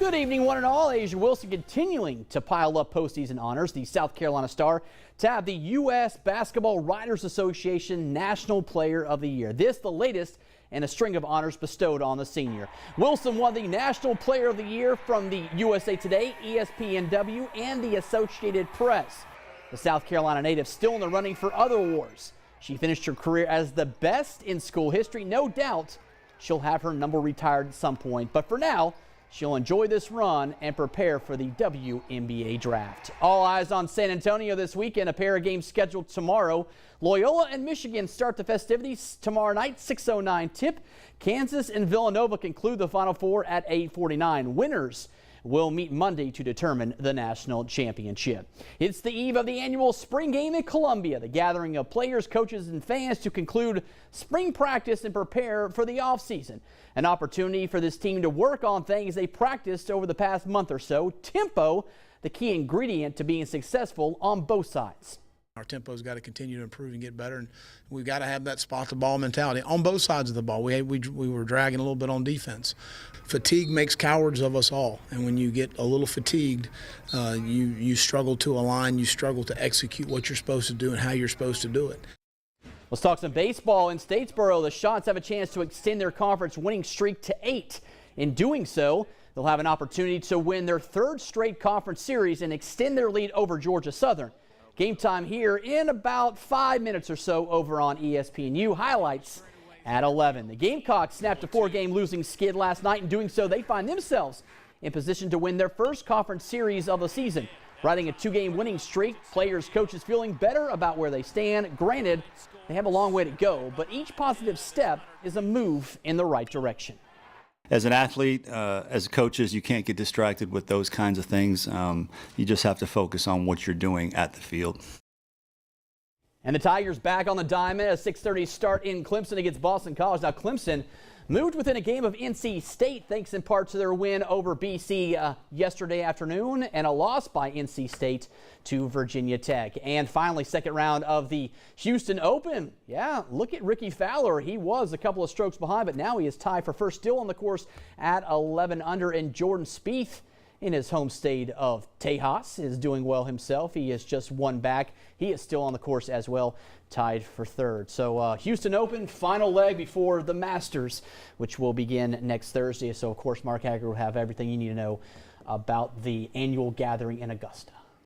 Good evening, one and all. Asia Wilson continuing to pile up postseason honors. The South Carolina Star tabbed the U.S. Basketball Writers Association National Player of the Year. This the latest in a string of honors bestowed on the senior. Wilson won the National Player of the Year from the USA Today, ESPNW, and the Associated Press. The South Carolina native still in the running for other awards. She finished her career as the best in school history. No doubt she'll have her number retired at some point, but for now, she'll enjoy this run and prepare for the WNBA draft. All eyes on San Antonio this weekend. A pair of games scheduled tomorrow. Loyola and Michigan start the festivities tomorrow night, 6:09 tip. Kansas and Villanova conclude the Final Four at 8:49. Winners will meet Monday to determine the national championship. It's the eve of the annual spring game in Columbia, the gathering of players, coaches, and fans to conclude spring practice and prepare for the offseason. An opportunity for this team to work on things they practiced over the past month or so. Tempo, the key ingredient to being successful on both sides. Our tempo's got to continue to improve and get better, and we've got to have that spot the ball mentality on both sides of the ball. We were dragging a little bit on defense. Fatigue makes cowards of us all, and when you get a little fatigued, you struggle to align, you struggle to execute what you're supposed to do and how you're supposed to do it. Let's talk some baseball in Statesboro. The Shots have a chance to extend their conference winning streak to 8. In doing so, they'll have an opportunity to win their third straight conference series and extend their lead over Georgia Southern. Game time here in about 5 minutes or so over on ESPNU. Highlights at 11. The Gamecocks snapped a 4-game losing skid last night. In doing so, they find themselves in position to win their first conference series of the season. Riding a 2-game winning streak, players, coaches feeling better about where they stand. Granted, they have a long way to go, but each positive step is a move in the right direction. As an athlete, as coaches, you can't get distracted with those kinds of things. You just have to focus on what you're doing at the field. And the Tigers back on the diamond. A 6:30 start in Clemson against Boston College. Now Clemson moved within a game of NC State thanks in part to their win over BC yesterday afternoon and a loss by NC State to Virginia Tech. And finally, second round of the Houston Open. Yeah, look at Ricky Fowler. He was a couple of strokes behind, but now he is tied for first, still on the course at 11 under. And Jordan Spieth, in his home state of Tejas, is doing well himself. He is just one back. He is still on the course as well, tied for third. So Houston Open, final leg before the Masters, which will begin next Thursday. So, of course, Mark Hager will have everything you need to know about the annual gathering in Augusta.